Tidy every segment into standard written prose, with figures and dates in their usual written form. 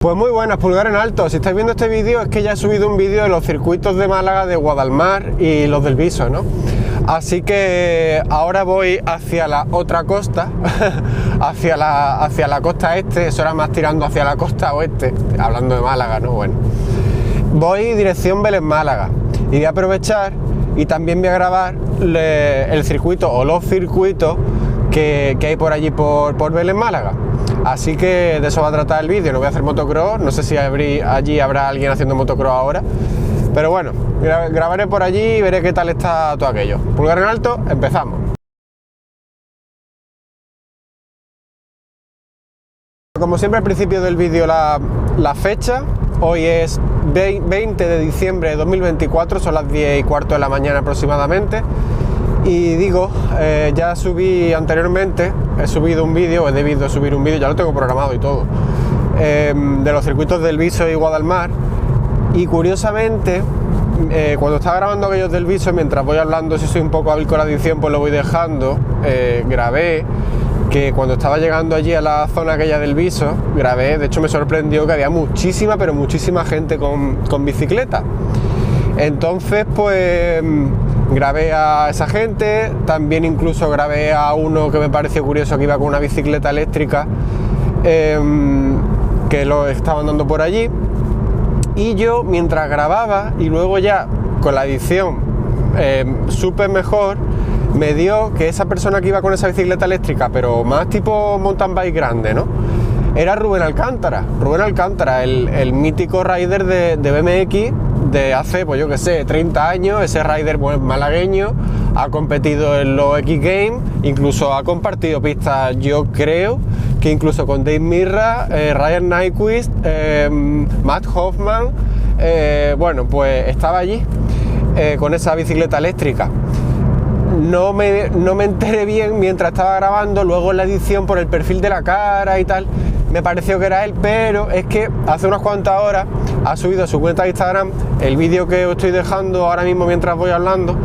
Pues muy buenas, pulgar en alto. Si estáis viendo este vídeo es que ya he subido un vídeo de los circuitos de Málaga, de Guadalmar y los del Viso, ¿no? Así que ahora voy hacia la otra costa, hacia la costa este, eso era más tirando hacia la costa oeste, hablando de Málaga, ¿no? Bueno, voy dirección Vélez Málaga y voy a aprovechar y también voy a grabar el circuito o los circuitos que hay por allí por Vélez Málaga. Así que de eso va a tratar el vídeo. No voy a hacer motocross, no sé si allí habrá alguien haciendo motocross ahora, pero bueno, grabaré por allí y veré qué tal está todo aquello. Pulgar en alto, empezamos. Como siempre al principio del vídeo la fecha. Hoy es 20 de diciembre de 2024, son las 10:15 de la mañana aproximadamente. Y digo, ya subí anteriormente, he debido subir un vídeo, ya lo tengo programado y todo, de los circuitos del Viso y Guadalmar. Y curiosamente, cuando estaba grabando aquellos del Viso, mientras voy hablando, si soy un poco hábil con la edición, pues lo voy dejando, grabé que cuando estaba llegando allí a la zona aquella del Viso, de hecho me sorprendió que había muchísima, pero muchísima gente con bicicleta. Entonces, pues grabé a esa gente, también incluso grabé a uno que me pareció curioso que iba con una bicicleta eléctrica, que lo estaba andando por allí. Y yo, mientras grababa y luego ya con la edición supe mejor, me dio que esa persona que iba con esa bicicleta eléctrica, pero más tipo mountain bike grande, ¿no? Era Rubén Alcántara, el mítico rider de BMX de hace, pues yo que sé, 30 años, ese rider pues, malagueño, ha competido en los X Games, incluso ha compartido pistas, yo creo, que incluso con Dave Mirra, Ryan Nyquist, Matt Hoffman, bueno, pues estaba allí con esa bicicleta eléctrica. No me enteré bien mientras estaba grabando, luego en la edición por el perfil de la cara y tal, me pareció que era él, pero es que hace unas cuantas horas ha subido a su cuenta de Instagram el vídeo que os estoy dejando ahora mismo mientras voy hablando,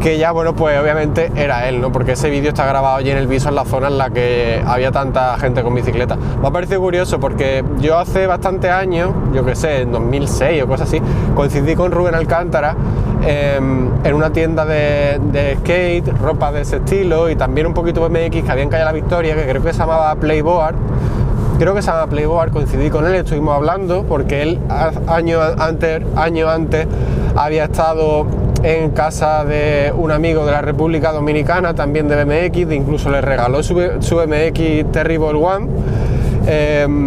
que ya, bueno, pues obviamente era él, ¿no? Porque ese vídeo está grabado allí en el Viso, en la zona en la que había tanta gente con bicicleta. Me ha parecido curioso porque yo hace bastantes años, yo que sé, en 2006 o cosas así, coincidí con Rubén Alcántara en una tienda de skate, ropa de ese estilo y también un poquito BMX que había en Calle La Victoria, que creo que se llamaba Playboard. Coincidí con él, estuvimos hablando porque él año antes había estado en casa de un amigo de la República Dominicana, también de BMX, incluso le regaló su BMX Terrible One,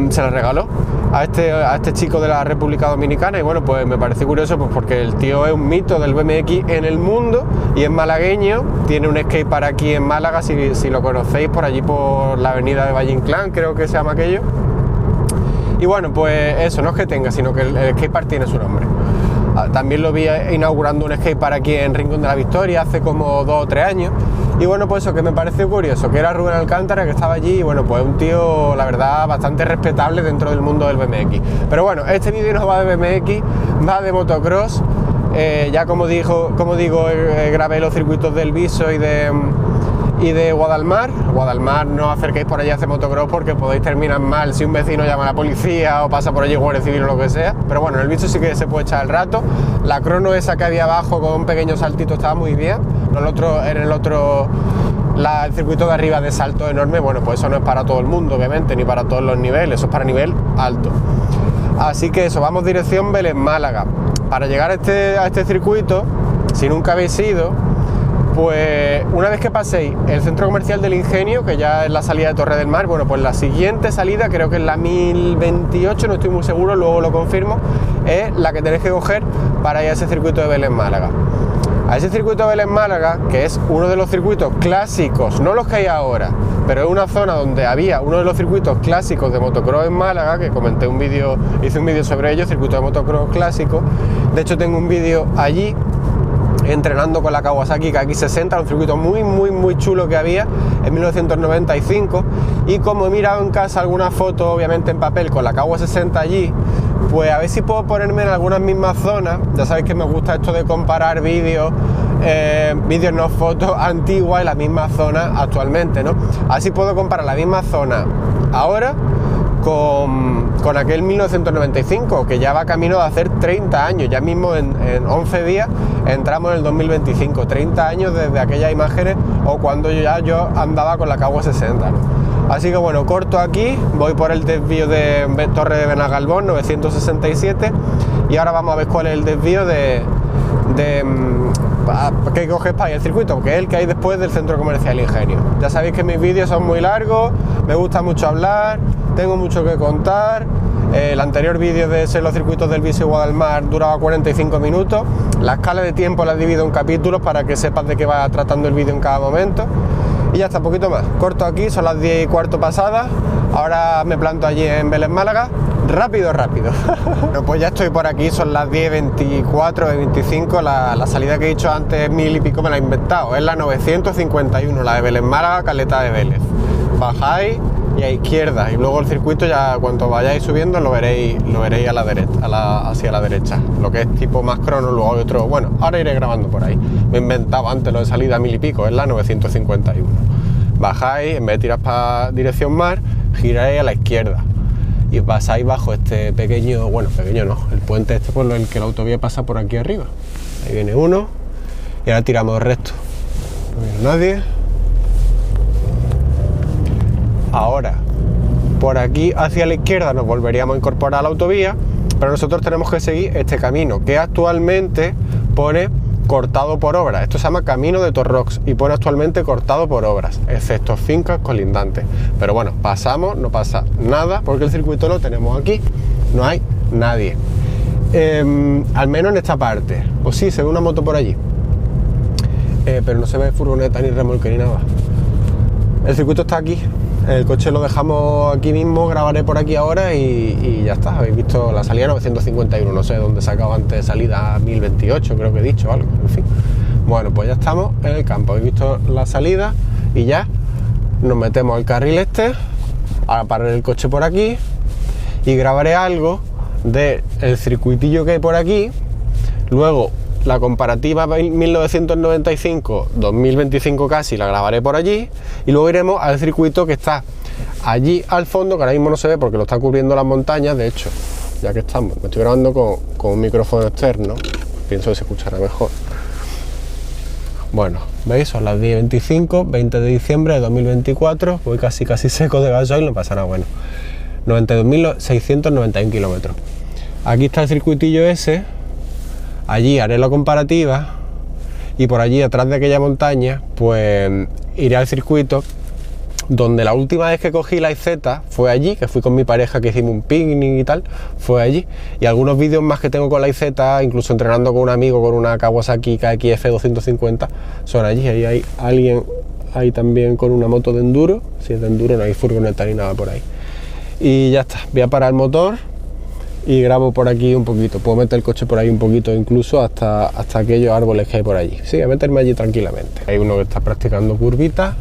se le regaló a este chico de la República Dominicana y bueno, pues me parece curioso pues porque el tío es un mito del BMX en el mundo y es malagueño, tiene un skatepark aquí en Málaga, si lo conocéis, por allí por la avenida de Valle Inclán, creo que se llama aquello. Y bueno, pues eso, no es que tenga, sino que el skatepark tiene su nombre. También lo vi inaugurando un skatepark aquí en Rincón de la Victoria hace como 2 o 3 años. Y bueno, pues eso, que me pareció curioso, que era Rubén Alcántara, que estaba allí, y bueno, pues un tío, la verdad, bastante respetable dentro del mundo del BMX. Pero bueno, este vídeo no va de BMX, va de motocross. Ya como digo, grabé los circuitos del Viso y de Guadalmar. No os acerquéis por allí a hacer motocross porque podéis terminar mal si un vecino llama a la policía o pasa por allí Guardia Civil o lo que sea. Pero bueno, en el Viso sí que se puede echar el rato. La crono esa que había abajo con un pequeño saltito estaba muy bien. El circuito de arriba de salto enorme, bueno, pues eso no es para todo el mundo, obviamente, ni para todos los niveles, eso es para nivel alto. Así que eso, vamos dirección Vélez Málaga. Para llegar a este circuito, si nunca habéis ido, pues una vez que paséis el centro comercial del Ingenio, que ya es la salida de Torre del Mar, bueno, pues la siguiente salida, creo que es la 1028, no estoy muy seguro, luego lo confirmo, es la que tenéis que coger para ir a ese circuito de Vélez Málaga. A ese circuito de Vélez Málaga, que es uno de los circuitos clásicos, no los que hay ahora, pero es una zona donde había uno de los circuitos clásicos de motocross en Málaga, que hice un vídeo sobre ello, circuito de motocross clásico. De hecho tengo un vídeo allí entrenando con la Kawasaki KX60, un circuito muy chulo que había en 1995, y como he mirado en casa algunas fotos, obviamente en papel, con la KW60 allí, pues a ver si puedo ponerme en algunas mismas zonas. Ya sabéis que me gusta esto de comparar vídeos, no fotos antiguas en la misma zona actualmente, ¿no? Así puedo comparar la misma zona ahora con con aquel 1995, que ya va camino de hacer 30 años, ya mismo en 11 días entramos en el 2025, 30 años desde aquellas imágenes o cuando yo andaba con la Kawasaki 60, ¿no? Así que bueno, corto aquí, voy por el desvío de Torre de Benagalbón 967 y ahora vamos a ver cuál es el desvío que coges para ir al circuito, que es el que hay después del Centro Comercial Ingenio. Ya sabéis que mis vídeos son muy largos, me gusta mucho hablar, tengo mucho que contar. El anterior vídeo de los circuitos del Viso y Guadalmar duraba 45 minutos. La escala de tiempo la divido en capítulos para que sepas de qué va tratando el vídeo en cada momento. Y ya está, poquito más. Corto aquí, son las 10 y cuarto pasadas. Ahora me planto allí en Vélez, Málaga. Rápido. Bueno, pues ya estoy por aquí, son las 10:24, 25. La salida que he dicho antes, 1000 y pico, me la he inventado. Es la 951, la de Vélez, Málaga, Caleta de Vélez. Bajáis y a izquierda, y luego el circuito ya cuando vayáis subiendo lo veréis a la derecha, hacia la derecha, lo que es tipo más crono. Luego hay otro, bueno, ahora iré grabando por ahí. Me he inventado antes lo de salida 1000 y pico, es la 951. Bajáis, en vez de tirar para dirección mar, giráis a la izquierda y pasáis bajo este pequeño, bueno, pequeño no, el puente este por el que la autovía pasa por aquí arriba. Ahí viene uno y ahora tiramos recto. No viene nadie. Ahora, por aquí hacia la izquierda nos volveríamos a incorporar a la autovía, pero nosotros tenemos que seguir este camino que actualmente pone cortado por obras. Esto se llama Camino de Torrox y pone actualmente cortado por obras, excepto fincas colindantes. Pero bueno, pasamos, no pasa nada porque el circuito lo tenemos aquí, no hay nadie. Al menos en esta parte. O sí, se ve una moto por allí, pero no se ve furgoneta ni remolque ni nada. El circuito está aquí. El coche lo dejamos aquí mismo, grabaré por aquí ahora y ya está. Habéis visto la salida 951, no sé dónde sacaba antes salida 1028, creo que he dicho algo, en fin. Bueno, pues ya estamos en el campo, habéis visto la salida y ya nos metemos al carril este. Ahora pararé el coche por aquí y grabaré algo del circuitillo que hay por aquí. Luego la comparativa 1995-2025 casi la grabaré por allí y luego iremos al circuito que está allí al fondo, que ahora mismo no se ve porque lo está cubriendo las montañas. De hecho, ya que estamos, me estoy grabando con un micrófono externo, pienso que se escuchará mejor. Bueno, veis, son las 10:25, 20 de diciembre de 2024, voy casi seco de gasoil, no pasa nada. Bueno, 92.691 kilómetros. Aquí está el circuitillo ese. Allí haré la comparativa y por allí, atrás de aquella montaña, pues iré al circuito donde la última vez que cogí la IZ fue allí, que fui con mi pareja, que hicimos un picnic y tal, fue allí. Y algunos vídeos más que tengo con la IZ, incluso entrenando con un amigo con una Kawasaki KXF 250, son allí. Ahí hay alguien ahí también con una moto de enduro. Si es de enduro no hay furgoneta ni nada por ahí. Y ya está, voy a parar el motor y grabo por aquí un poquito. Puedo meter el coche por ahí un poquito, incluso hasta aquellos árboles que hay por allí. Sí, voy a meterme allí tranquilamente. Hay uno que está practicando curvitas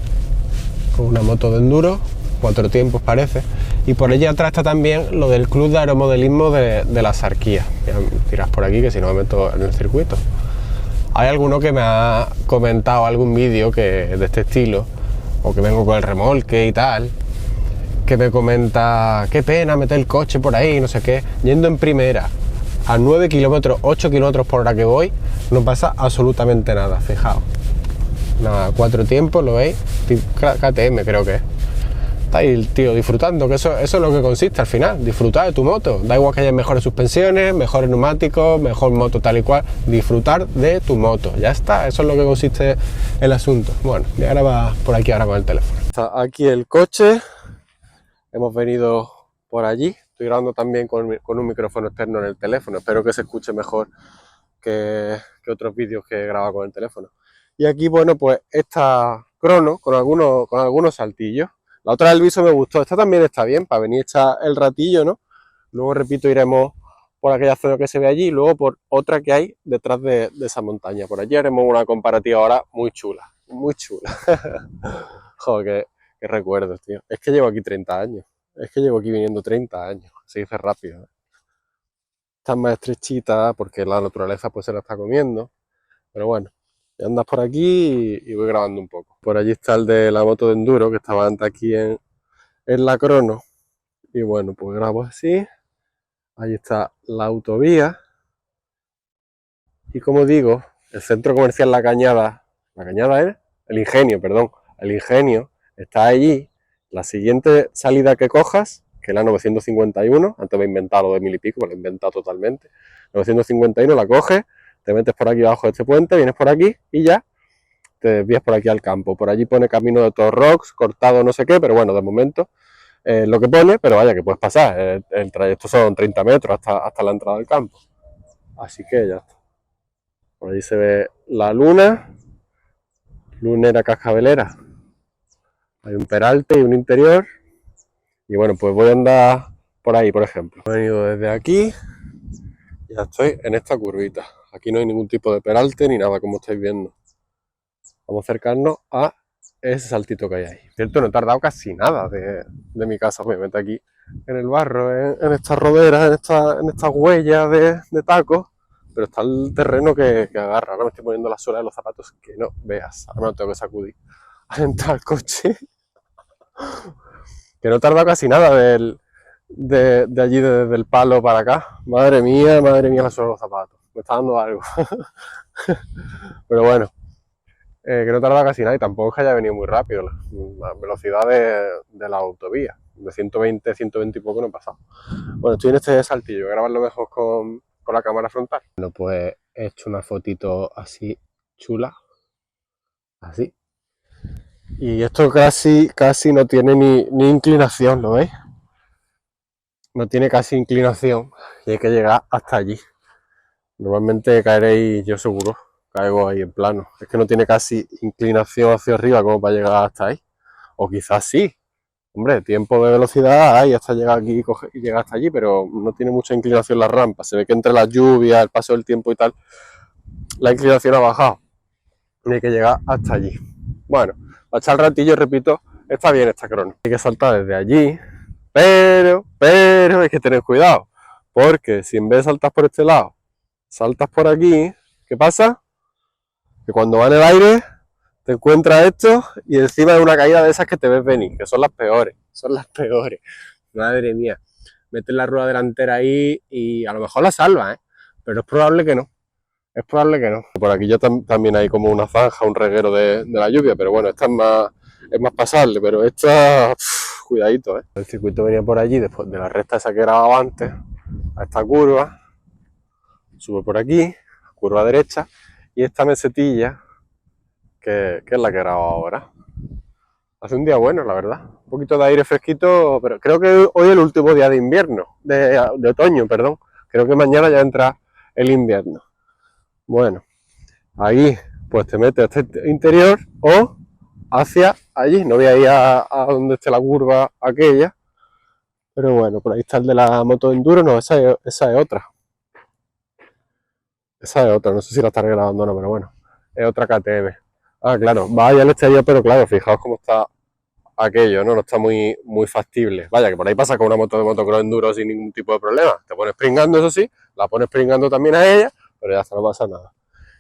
con una moto de enduro, 4 tiempos parece. Y por allí atrás está también lo del Club de Aeromodelismo de la Sarquía. Voy a tirar por aquí que si no me meto en el circuito. Hay alguno que me ha comentado algún vídeo que de este estilo, o que vengo con el remolque y tal, que me comenta, qué pena meter el coche por ahí, no sé qué, yendo en primera a 9 kilómetros, 8 kilómetros por hora que voy, no pasa absolutamente nada, fijaos. Nada, 4 tiempos, ¿lo veis? KTM creo que es. Está ahí el tío disfrutando, que eso es lo que consiste al final, disfrutar de tu moto. Da igual que haya mejores suspensiones, mejores neumáticos, mejor moto tal y cual, disfrutar de tu moto, ya está, eso es lo que consiste el asunto. Bueno, y ahora va por aquí ahora con el teléfono. Está aquí el coche. Hemos venido por allí, estoy grabando también con un micrófono externo en el teléfono, espero que se escuche mejor que otros vídeos que he grabado con el teléfono. Y aquí, bueno, pues esta crono con algunos saltillos. La otra del Viso me gustó, esta también está bien para venir echar el ratillo, ¿no? Luego, repito, iremos por aquella zona que se ve allí y luego por otra que hay detrás de esa montaña. Por allí haremos una comparativa ahora muy chula, muy chula. Joder, qué recuerdos, tío. Es que llevo aquí 30 años. Es que llevo aquí viniendo 30 años. Se dice rápido, ¿eh? Está más estrechita porque la naturaleza pues se la está comiendo. Pero bueno, ya andas por aquí y voy grabando un poco. Por allí está el de la moto de enduro que estaba antes aquí en la crono. Y bueno, pues grabo así. Ahí está la autovía. Y como digo, el centro comercial La Cañada es el Ingenio, perdón, el Ingenio está allí. La siguiente salida que cojas, que es la 951, antes me he inventado lo de 1000 y pico, me lo he inventado totalmente. 951 la coges, te metes por aquí abajo de este puente, vienes por aquí y ya te desvías por aquí al campo. Por allí pone camino de Torrox, cortado no sé qué, pero bueno, de momento lo que pone, pero vaya que puedes pasar. El trayecto son 30 metros hasta la entrada del campo. Así que ya está. Por ahí se ve la luna, lunera cascabelera. Hay un peralte y un interior. Y bueno, pues voy a andar por ahí, por ejemplo. He venido desde aquí y ya estoy en esta curvita. Aquí no hay ningún tipo de peralte ni nada, como estáis viendo. Vamos a acercarnos a ese saltito que hay ahí. Cierto, no he tardado casi nada de mi casa. Me meto aquí en el barro, en estas roderas, en estas huellas de tacos. Pero está el terreno que agarra. Ahora me estoy poniendo la suela de los zapatos que no veas. Ahora me lo tengo que sacudir al entrar al coche. Que no he tardado casi nada de allí, desde el palo para acá. Madre mía, la suela de los zapatos. Me está dando algo. Pero bueno, que no tardaba casi nada y tampoco es que haya venido muy rápido. La velocidad de la autovía, de 120, 120 y poco no he pasado. Bueno, estoy en este saltillo, voy a grabarlo mejor con la cámara frontal. Bueno, pues he hecho una fotito así chula, así. Y esto casi no tiene ni inclinación, ¿lo veis? No tiene casi inclinación y hay que llegar hasta allí. Normalmente caeréis, yo seguro, caigo ahí en plano. Es que no tiene casi inclinación hacia arriba como para llegar hasta ahí. O quizás sí. Hombre, tiempo de velocidad hay hasta llegar aquí y llegar hasta allí, pero no tiene mucha inclinación la rampa. Se ve que entre las lluvias, el paso del tiempo y tal, la inclinación ha bajado. Y hay que llegar hasta allí. Bueno, para echar el ratillo, repito, está bien esta crono. Hay que saltar desde allí, pero hay que tener cuidado. Porque si en vez de saltar por este lado, saltas por aquí, ¿qué pasa? Que cuando va en el aire te encuentras esto y encima de una caída de esas que te ves venir, que son las peores, Madre mía, metes la rueda delantera ahí y a lo mejor la salvas, pero es probable que no. Por aquí ya también hay como una zanja, un reguero de la lluvia, pero bueno, esta es más pasable, pero esta, cuidadito, El circuito venía por allí, después de la recta esa que grababa antes, a esta curva, sube por aquí, curva derecha, y esta mesetilla, que es la que grabo ahora. Hace un día bueno, la verdad. Un poquito de aire fresquito, pero creo que hoy es el último día de invierno, de otoño, perdón. Creo que mañana ya entra el invierno. Bueno, ahí pues te metes a este interior o hacia allí. No voy a ir a donde esté la curva aquella, pero bueno, por ahí está el de la moto enduro. No, esa es otra. No sé si la estaré grabando o no, pero bueno, es otra KTM. Ah, claro, vaya al exterior, pero claro, fijaos cómo está aquello, ¿no? No está muy factible. Vaya, que por ahí pasa con una moto de motocross enduro sin ningún tipo de problema. Te pones pringando, eso sí, la pones pringando también a ella, pero ya está, no pasa nada.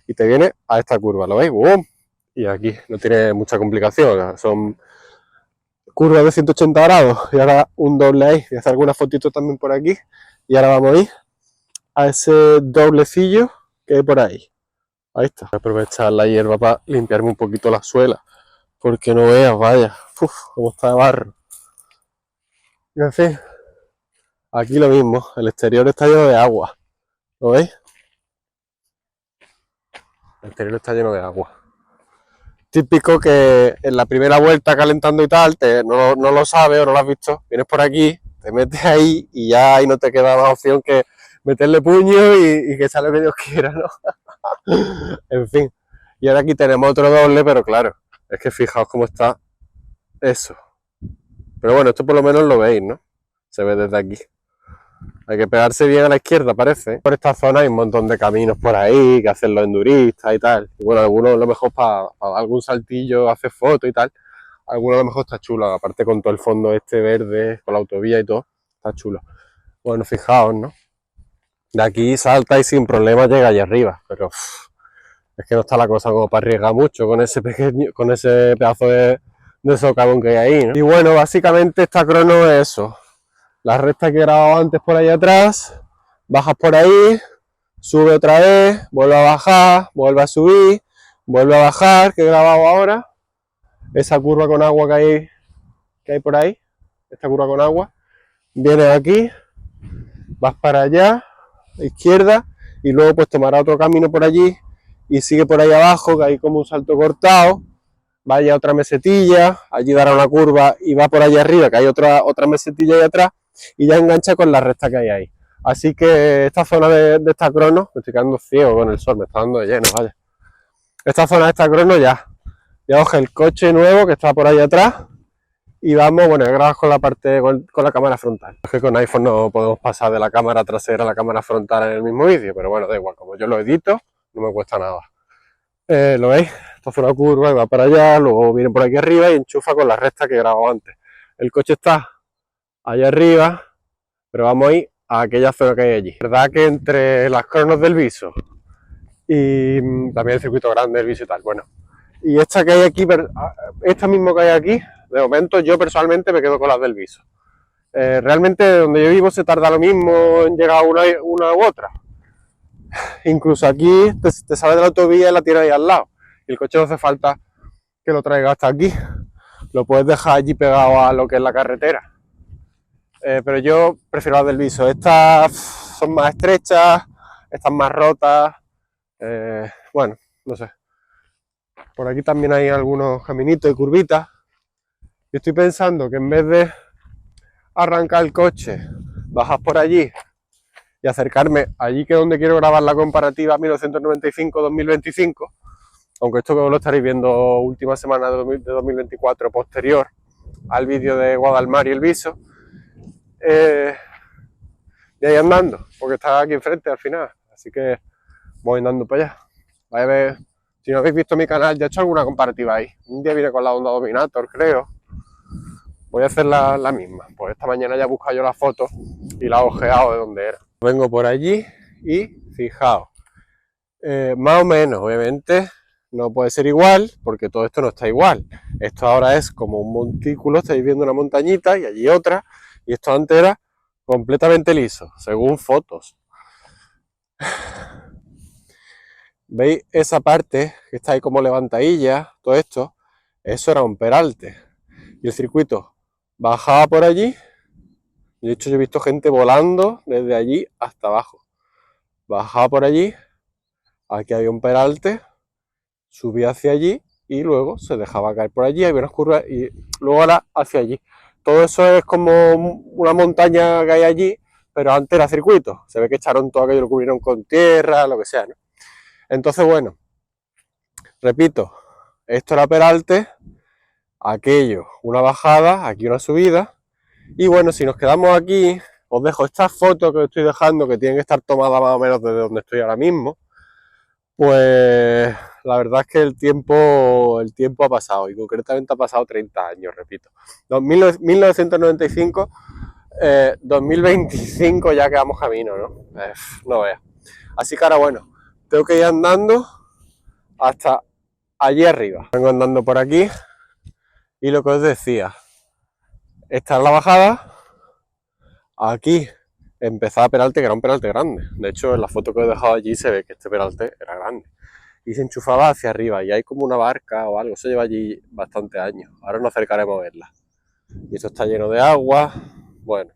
Y te viene a esta curva, ¿lo veis? ¡Bum! Y aquí no tiene mucha complicación, son curvas de 180 grados y ahora un doble ahí. Voy a hacer algunas fotitos también por aquí y ahora vamos a ir a ese doblecillo que hay por ahí. Ahí está. Voy a aprovechar la hierba para limpiarme un poquito la suela, porque no veas, vaya, cómo está de barro. Y en fin, aquí lo mismo, el exterior está lleno de agua, ¿lo veis? El exterior está lleno de agua. Típico que en la primera vuelta calentando y tal, no lo sabes o no lo has visto, vienes por aquí, te metes ahí y ya ahí no te queda más opción que meterle puño y que sale medio quiera, ¿no? En fin, y ahora aquí tenemos otro doble, pero claro, es que fijaos cómo está eso. Pero bueno, esto por lo menos lo veis, ¿no? Se ve desde aquí. Hay que pegarse bien a la izquierda, parece. Por esta zona hay un montón de caminos por ahí que hacen los enduristas y tal. Y bueno, algunos a lo mejor para algún saltillo, hacer fotos y tal. Algunos a lo mejor está chulo, aparte con todo el fondo este verde, con la autovía y todo. Está chulo. Bueno, fijaos, ¿no? De aquí salta y sin problema llega allá arriba, pero es que no está la cosa como para arriesgar mucho con ese pedazo de socavón que hay ahí, ¿no? Y bueno, básicamente esta crono es eso. la recta que he grabado antes por ahí atrás, bajas por ahí, sube otra vez, vuelve a bajar, vuelve a subir, vuelve a bajar, que he grabado ahora, esa curva con agua que hay por ahí, esta curva con agua, vienes aquí, vas para allá, a izquierda, y luego pues tomará otro camino por allí y sigue por ahí abajo, que hay como un salto cortado, vaya a otra mesetilla, allí dará una curva y va por allá arriba, que hay otra mesetilla ahí atrás, y ya engancha con la recta que hay ahí. Así que esta zona de esta crono, me estoy quedando ciego con el sol, me está dando de lleno, vaya. Esta zona de esta crono ya coge el coche nuevo que está por ahí atrás y vamos, bueno, grabas con la parte, con la cámara frontal. Es que con iPhone no podemos pasar de la cámara trasera a la cámara frontal en el mismo vídeo, pero bueno, da igual, como yo lo edito, no me cuesta nada. ¿Lo veis? Esto hace una curva y va para allá, luego viene por aquí arriba y enchufa con la recta que he grabado antes. El coche está allá arriba, pero vamos a ir a aquella zona que hay allí. La verdad que entre las cronos del Viso y también el circuito grande del Viso y tal, bueno, y esta que hay aquí, esta mismo que hay aquí, de momento yo personalmente me quedo con las del Viso. Realmente donde yo vivo se tarda lo mismo en llegar a una u otra. Incluso aquí te sales de la autovía y la tienes ahí al lado. Y el coche no hace falta que lo traiga hasta aquí. Lo puedes dejar allí pegado a lo que es la carretera. Pero yo prefiero las del Viso. Estas son más estrechas, estas más rotas. Bueno, no sé. Por aquí también hay algunos caminitos y curvitas. Y estoy pensando que en vez de arrancar el coche, bajas por allí y acercarme allí, que es donde quiero grabar la comparativa 1995-2025, aunque esto lo estaréis viendo última semana de 2024, posterior al vídeo de Guadalmar y el Viso, y ahí andando, porque está aquí enfrente al final, así que voy andando para allá. Vais a ver, si no habéis visto mi canal, ya he hecho alguna comparativa ahí. Un día vine con la Honda Dominator, creo. Voy a hacer la misma. Pues esta mañana ya he buscado yo la foto y la he ojeado de donde era. Vengo por allí y fijaos, más o menos, obviamente no puede ser igual porque todo esto no está igual. Esto ahora es como un montículo, estáis viendo una montañita y allí otra, y esto antes era completamente liso, según fotos. ¿Veis esa parte que está ahí como levantadilla? Todo esto, eso era un peralte. Y el circuito bajaba por allí. De hecho, yo he visto gente volando desde allí hasta abajo. Bajaba por allí, aquí había un peralte, subía hacia allí y luego se dejaba caer por allí, había unas curvas y luego ahora hacia allí. Todo eso es como una montaña que hay allí, pero antes era circuito. Se ve que echaron todo aquello, lo cubrieron con tierra, lo que sea, ¿no? Entonces, bueno, repito, esto era peralte, aquello una bajada, aquí una subida. Y bueno, si nos quedamos aquí, os dejo estas fotos que os estoy dejando, que tienen que estar tomadas más o menos desde donde estoy ahora mismo. Pues la verdad es que el tiempo ha pasado, y concretamente ha pasado 30 años, repito. 1995, 2025 ya quedamos camino, ¿no? No veas. Así que ahora bueno, tengo que ir andando hasta allí arriba. Vengo andando por aquí y lo que os decía, esta es la bajada. Aquí empezaba peralte, que era un peralte grande. De hecho, en la foto que he dejado allí se ve que este peralte era grande. Y se enchufaba hacia arriba y hay como una barca o algo. Eso lleva allí bastantes años. Ahora nos acercaremos a verla. Y esto está lleno de agua. Bueno.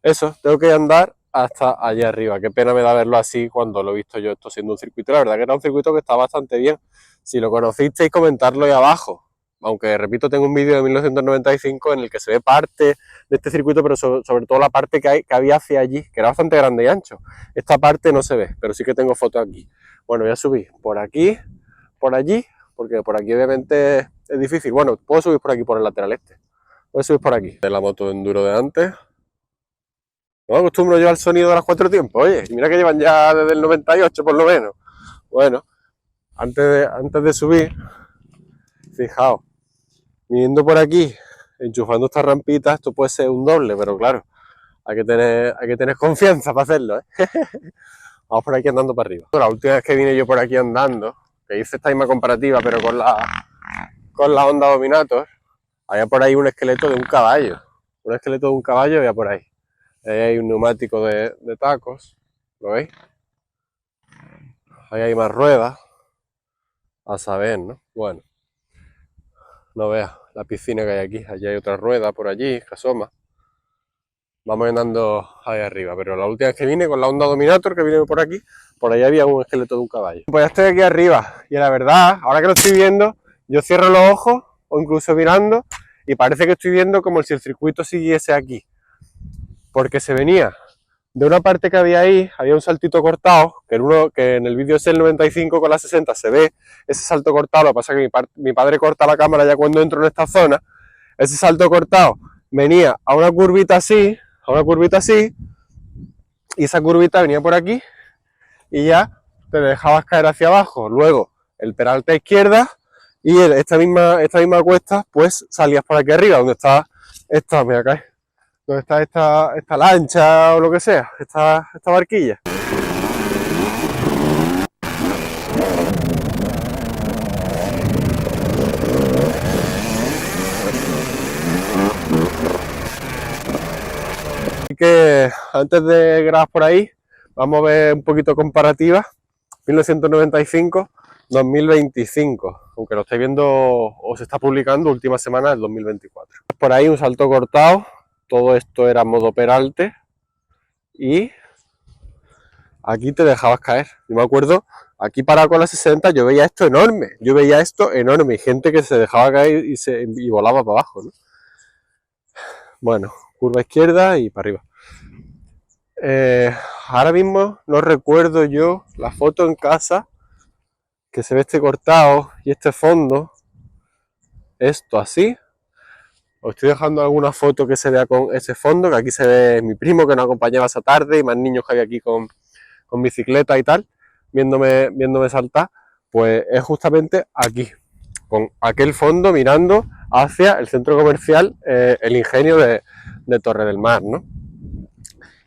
Eso, tengo que andar hasta allá arriba. Qué pena me da verlo así cuando lo he visto yo esto siendo un circuito. La verdad que era un circuito que está bastante bien. Si lo conocisteis, comentadlo ahí abajo. Aunque, repito, tengo un vídeo de 1995 en el que se ve parte de este circuito, pero sobre todo la parte que había hacia allí, que era bastante grande y ancho. Esta parte no se ve, pero sí que tengo fotos aquí. Bueno, voy a subir por aquí, por allí, porque por aquí obviamente es difícil. Bueno, puedo subir por aquí, por el lateral este. Voy a subir por aquí. De la moto de enduro de antes. No me acostumbro yo al sonido de las cuatro tiempos, oye. Mira que llevan ya desde el 98 por lo menos. Bueno, antes de subir, fijaos. Viniendo por aquí, enchufando estas rampitas, esto puede ser un doble, pero claro, hay que tener confianza para hacerlo, ¿eh? Vamos por aquí andando para arriba. La última vez que vine yo por aquí andando, que hice esta misma comparativa, pero con la Honda Dominator, Había por ahí un esqueleto de un caballo. Un esqueleto de un caballo había por ahí. Ahí hay un neumático de tacos. ¿Lo veis? Ahí hay más ruedas. A saber, ¿no? Bueno. No veas la piscina que hay aquí. Allí hay otra rueda por allí, que asoma. Vamos andando ahí arriba. Pero la última vez que vine con la Honda Dominator, que vine por aquí, por allá había un esqueleto de un caballo. Pues ya estoy aquí arriba. Y la verdad, ahora que lo estoy viendo, yo cierro los ojos, o incluso mirando, y parece que estoy viendo como si el circuito siguiese aquí. Porque se venía de una parte que había ahí, había un saltito cortado, que en el vídeo es el 95 con la 60 se ve ese salto cortado. Lo que pasa es que mi padre corta la cámara ya cuando entro en esta zona. Ese salto cortado venía a una curvita así, y esa curvita venía por aquí, y ya te dejabas caer hacia abajo. Luego el peralte a izquierda, y esta misma cuesta, pues salías por aquí arriba, donde está esta, mira, cae, donde está esta lancha o lo que sea, esta barquilla. Así que antes de grabar por ahí, vamos a ver un poquito comparativa. 1995, 2025, aunque lo estáis viendo o se está publicando última semana del 2024. Por ahí un salto cortado, todo esto era modo peralte y aquí te dejabas caer. Yo me acuerdo, aquí parado con la 60 yo veía esto enorme, y gente que se dejaba caer y volaba para abajo, ¿no? Bueno, curva izquierda y para arriba. Ahora mismo no recuerdo yo la foto en casa, que se ve este cortado y este fondo, esto así. Os estoy dejando alguna foto que se vea con ese fondo, que aquí se ve mi primo que nos acompañaba esa tarde y más niños que había aquí con bicicleta y tal, viéndome saltar. Pues es justamente aquí, con aquel fondo mirando hacia el centro comercial, el Ingenio de Torre del Mar, ¿no?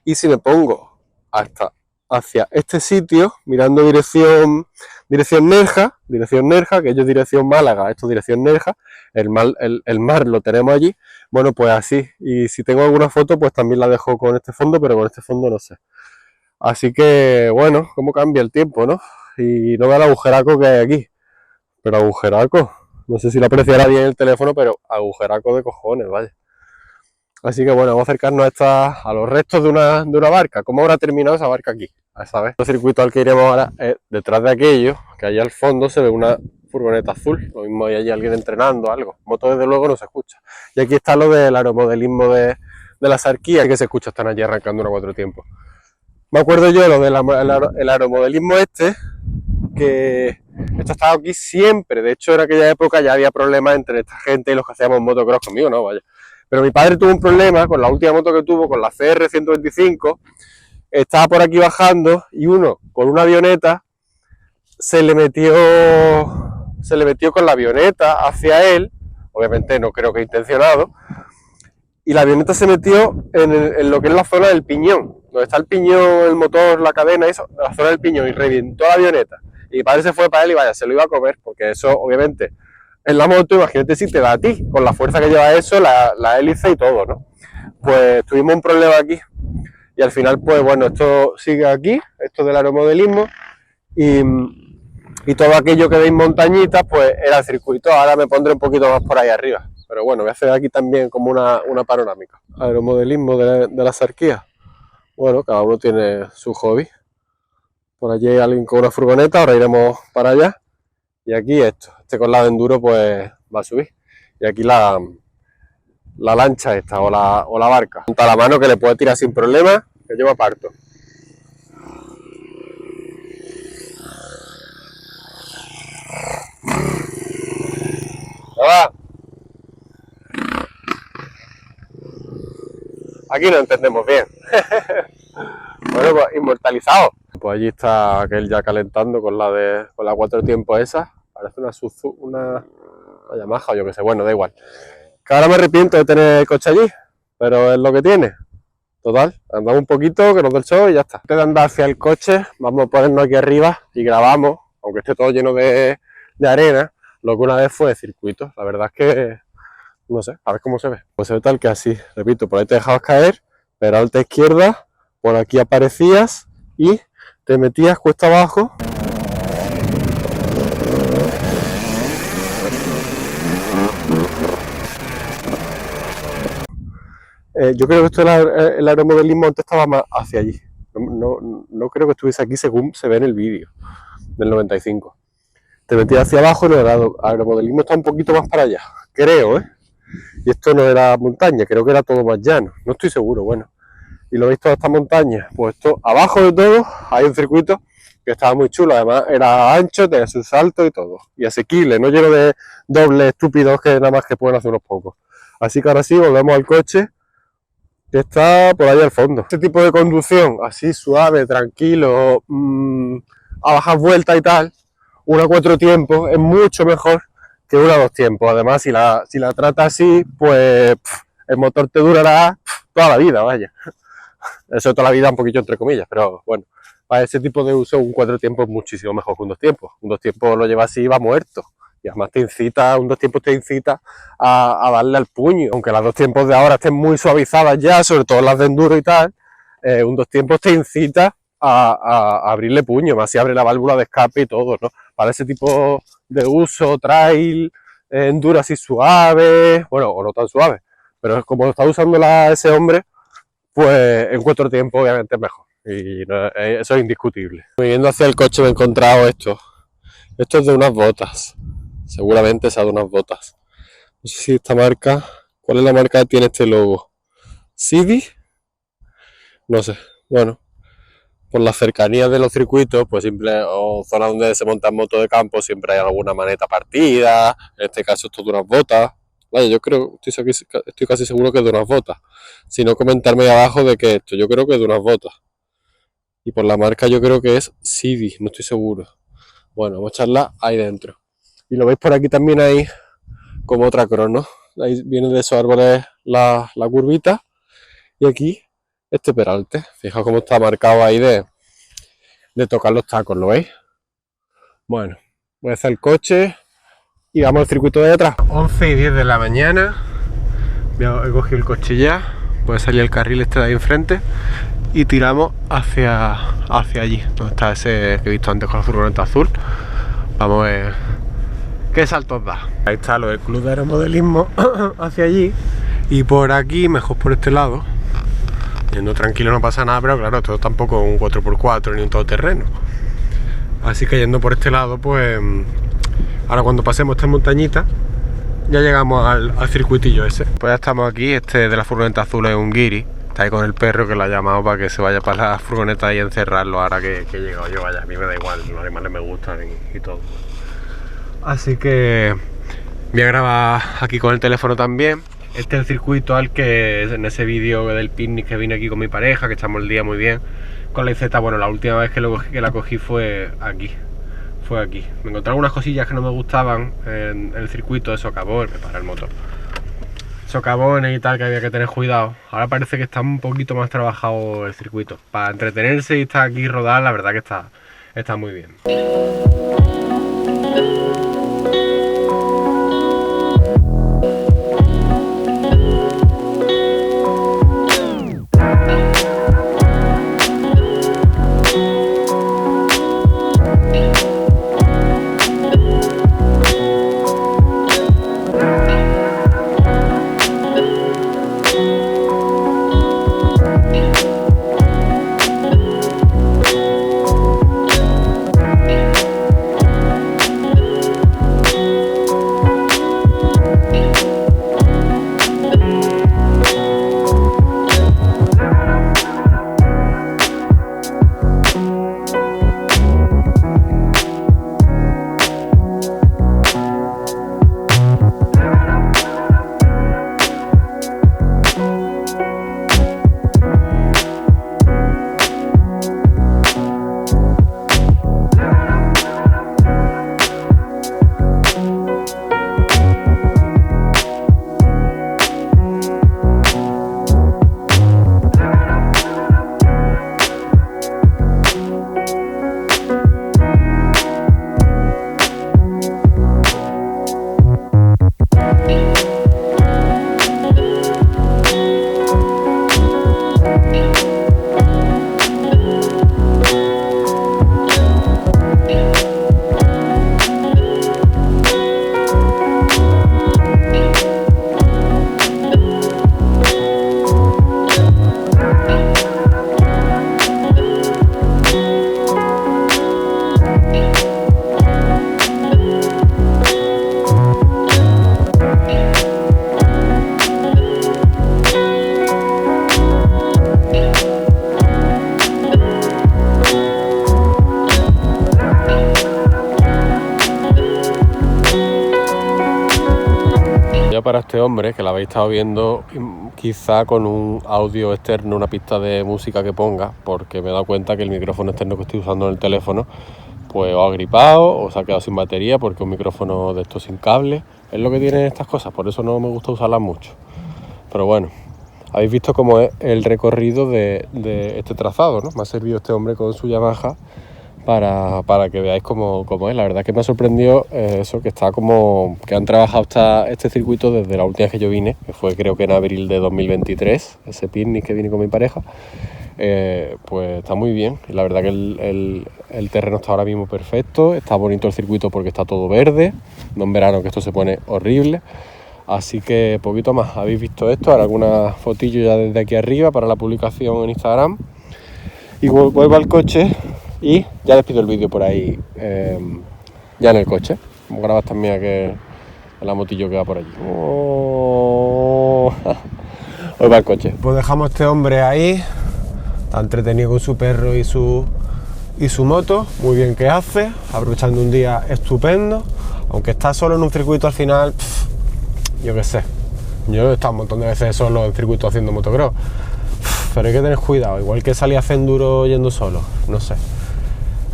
Y si me pongo hacia este sitio, mirando dirección Nerja, que ellos dirección Málaga, esto dirección Nerja, el mar lo tenemos allí, bueno, pues así. Y si tengo alguna foto, pues también la dejo con este fondo, pero con este fondo no sé. Así que, bueno, cómo cambia el tiempo, ¿no? Y no veo el agujeraco que hay aquí. Pero agujeraco, no sé si lo apreciará bien el teléfono, pero agujeraco de cojones, vaya. Así que bueno, vamos a acercarnos a los restos de una barca. ¿Cómo habrá terminado esa barca aquí? A saber. El circuito al que iremos ahora es detrás de aquello, que allá al fondo se ve una furgoneta azul. Lo mismo hay allí alguien entrenando, algo. Moto desde luego no se escucha. Y aquí está lo del aeromodelismo de la Sarquía, que se escucha, están allí arrancando una cuatro tiempos. Me acuerdo yo lo del aeromodelismo que esto ha estado aquí siempre. De hecho, en aquella época ya había problemas entre esta gente y los que hacíamos motocross conmigo, no, vaya. Pero mi padre tuvo un problema con la última moto que tuvo, con la CR 125, estaba por aquí bajando y uno con una avioneta se le metió con la avioneta hacia él, obviamente no creo que intencionado, y la avioneta se metió en lo que es la zona del piñón, donde está el piñón, el motor, la cadena, eso, la zona del piñón, y reventó la avioneta. Y mi padre se fue para él y vaya, se lo iba a comer, porque eso obviamente en la moto, imagínate si te da a ti, con la fuerza que lleva eso, la hélice y todo, ¿no? Pues tuvimos un problema aquí. Y al final, pues bueno, esto sigue aquí, esto del aeromodelismo, y todo aquello que veis montañitas, pues era el circuito. Ahora me pondré un poquito más por ahí arriba. Pero bueno, voy a hacer aquí también como una panorámica. Aeromodelismo de la Sarquía. Bueno, cada uno tiene su hobby. Por allí hay alguien con una furgoneta, ahora iremos para allá. Y aquí esto, con la de enduro pues va a subir. Y aquí la lancha esta o la barca. Junto a la mano que le puede tirar sin problema, que yo me aparto. ¡Hola! Aquí no entendemos bien. Bueno, pues inmortalizado. Pues allí está aquel ya calentando con la cuatro tiempos esa. Parece una Yamaha o yo que sé, bueno, da igual. Que ahora me arrepiento de tener el coche allí, pero es lo que tiene. Total, andamos un poquito, que nos dé el sol y ya está. Antes de andar hacia el coche, vamos a ponernos aquí arriba y grabamos, aunque esté todo lleno de arena, lo que una vez fue circuito. La verdad es que no sé, a ver cómo se ve. Pues se ve tal que así, repito, por ahí te dejabas caer, peralta izquierda, por aquí aparecías y te metías cuesta abajo. Yo creo que esto el aeromodelismo antes estaba más hacia allí. No creo que estuviese aquí según se ve en el vídeo del 95. Te metías hacia abajo y el aeromodelismo está un poquito más para allá, creo, ¿eh? Y esto no era montaña, creo que era todo más llano, no estoy seguro, bueno. Y lo veis toda esta montaña, pues esto, abajo de todo hay un circuito que estaba muy chulo, además era ancho, tenía sus saltos y todo, y asequible, no lleno de dobles estúpidos que nada más que pueden hacer unos pocos. Así que ahora sí, volvemos al coche, que está por ahí al fondo. Este tipo de conducción, así suave, tranquilo, a bajas vueltas y tal, una 4 tiempos es mucho mejor que una 2 tiempos. Además, si la tratas así, pues el motor te durará toda la vida, vaya. Eso toda la vida un poquito entre comillas, pero bueno, para ese tipo de uso un 4 tiempos es muchísimo mejor que un 2 tiempos. Un 2 tiempos lo lleva así y va muerto. Y además te incita, un 2 tiempos te incita a darle al puño. Aunque las 2 tiempos de ahora estén muy suavizadas ya, sobre todo las de enduro y tal, un 2 tiempos te incita a abrirle puño, más si abre la válvula de escape y todo, ¿no? Para ese tipo de uso, trail, enduro así suave, bueno, o no tan suave, pero como lo está usando ese hombre, pues en 4 tiempos obviamente es mejor. Y no, eso es indiscutible. Yendo hacia el coche me he encontrado esto. Esto es de unas botas. Seguramente sea de unas botas. No sé si esta marca... ¿Cuál es la marca que tiene este logo? ¿Civi? No sé. Bueno, por las cercanías de los circuitos, pues siempre, o zonas donde se montan motos de campo, siempre hay alguna maneta partida. En este caso esto es de unas botas. Vaya, yo creo, estoy casi seguro que es de unas botas. Si no, comentarme ahí abajo de que esto, yo creo que es de unas botas. Y por la marca yo creo que es Civi, no estoy seguro. Bueno, vamos a echarla ahí dentro. Y lo veis por aquí también ahí como otra crono. Ahí viene de esos árboles la curvita. Y aquí este peralte. Fijaos cómo está marcado ahí de tocar los tacos, ¿lo veis? Bueno, voy a hacer el coche y vamos al circuito de detrás. 11 y 10 de la mañana. He cogido el coche ya. Puede salir el carril este de ahí enfrente. Y tiramos hacia allí, donde está ese que he visto antes con la furgoneta azul. Vamos a ver qué saltos da. Ahí está lo del club de aeromodelismo hacia allí. Y por aquí, mejor por este lado. Yendo tranquilo no pasa nada, pero claro, esto tampoco es un 4x4 ni un todoterreno. Así que yendo por este lado, pues ahora cuando pasemos esta montañita, ya llegamos al circuitillo ese. Pues ya estamos aquí, este de la furgoneta azul es un guiri. Está ahí con el perro que lo ha llamado para que se vaya para la furgoneta y encerrarlo ahora que he llegado yo. Vaya, a mí me da igual, los animales me gustan y todo. Así que voy a grabar aquí con el teléfono también. Este es el circuito al que en ese vídeo del picnic que vine aquí con mi pareja, que echamos el día muy bien con la IZ. Bueno, la última vez que la cogí fue aquí. Me encontré algunas cosillas que no me gustaban en el circuito de socavón, me para el motor. Socavones y tal, que había que tener cuidado. Ahora parece que está un poquito más trabajado el circuito. Para entretenerse y estar aquí y rodar, la verdad que está muy bien. para este hombre, que lo habéis estado viendo quizá con un audio externo, una pista de música que ponga, porque me he dado cuenta que el micrófono externo que estoy usando en el teléfono pues o ha gripado o se ha quedado sin batería, porque un micrófono de estos sin cable es lo que tienen estas cosas, por eso no me gusta usarlas mucho. Pero bueno, habéis visto cómo es el recorrido de este trazado, ¿no? Me ha servido este hombre con su Yamaha para que veáis cómo es. La verdad es que me ha sorprendido eso, que está como que han trabajado este circuito desde la última vez que yo vine, que fue creo que en abril de 2023, ese picnic que vine con mi pareja. Pues está muy bien, y la verdad que el terreno está ahora mismo perfecto, está bonito el circuito porque está todo verde, no en verano que esto se pone horrible. Así que poquito más, habéis visto esto, ahora algunas fotillos ya desde aquí arriba para la publicación en Instagram. Y vuelvo al coche y ya les pido el vídeo por ahí, ya en el coche. Como grabas también que la motillo que va por allí. Hoy va el coche. Pues dejamos a este hombre ahí, está entretenido con su perro y su moto, muy bien que hace, aprovechando un día estupendo, aunque está solo en un circuito al final. Yo qué sé, yo he estado un montón de veces solo en circuito haciendo motocross, pero hay que tener cuidado, igual que salí a hacer enduro yendo solo, no sé.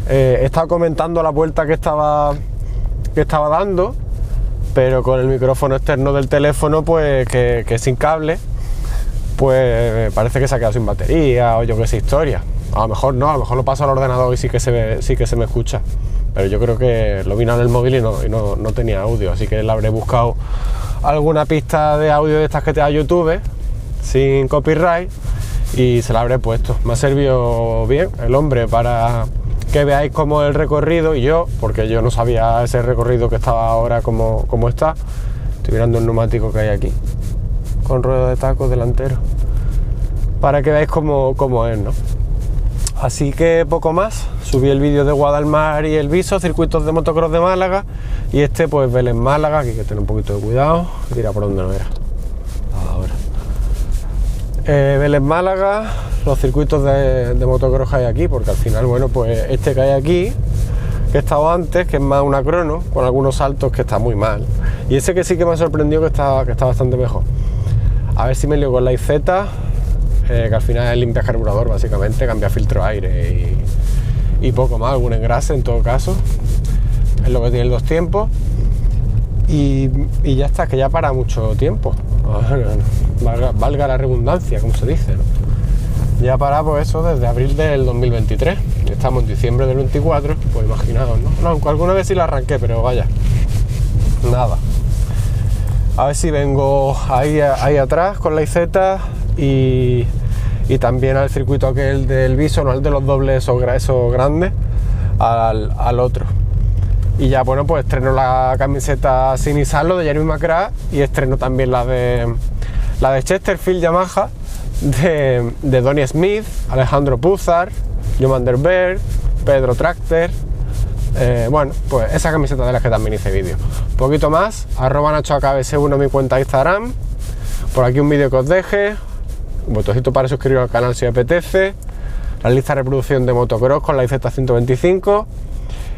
He estado comentando la vuelta que estaba dando, pero con el micrófono externo del teléfono, pues que sin cable, pues parece que se ha quedado sin batería o yo qué sé historia. A lo mejor no, a lo mejor lo paso al ordenador y sí que se me escucha. Pero yo creo que lo vino en el móvil y no tenía audio, así que le habré buscado alguna pista de audio de estas que te da YouTube sin copyright y se la habré puesto. Me ha servido bien el hombre para que veáis cómo es el recorrido, y yo, porque yo no sabía ese recorrido que estaba ahora como está. Estoy mirando el neumático que hay aquí con ruedas de tacos delanteros para que veáis cómo es, ¿no? Así que poco más, subí el vídeo de Guadalmar y El Viso, circuitos de motocross de Málaga, y este pues Vélez Málaga, aquí hay que tener un poquito de cuidado, tira por donde no era. Ahora. Vélez Málaga, los circuitos de motocross que hay aquí, porque al final, bueno, pues este que hay aquí, que he estado antes, que es más una crono, con algunos saltos que está muy mal, y ese que sí que me ha sorprendido que está bastante mejor. A ver si me lío con la IZ, que al final es limpia carburador básicamente, cambia filtro de aire y poco más, algún engrase en todo caso, es lo que tiene los tiempos, y ya está, que ya para mucho tiempo, valga la redundancia, como se dice, ¿no? Ya para pues eso desde abril del 2023, estamos en diciembre del 24, pues imaginaos, ¿no? No, alguna vez sí la arranqué, pero vaya, nada. A ver si vengo ahí atrás con la IZ y también al circuito aquel del Viso, no al de los dobles, esos grandes, al otro. Y ya, bueno, pues estreno la camiseta sin izarlo de Jeremy McGrath, y estreno también la de Chesterfield Yamaha de Donny Smith, Alejandro Puzar, Johan Derberg, Pedro Tracter. Bueno, pues esa camiseta de las que también hice vídeo. Un poquito más, @NachoAKBS1 mi cuenta de Instagram. Por aquí un vídeo que os deje, un botoncito para suscribiros al canal si os apetece, la lista de reproducción de motocross con la IZ125,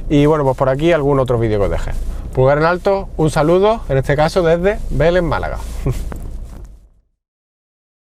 y bueno, pues por aquí algún otro vídeo que os deje. Pulgar en alto, un saludo, en este caso desde Vélez, Málaga.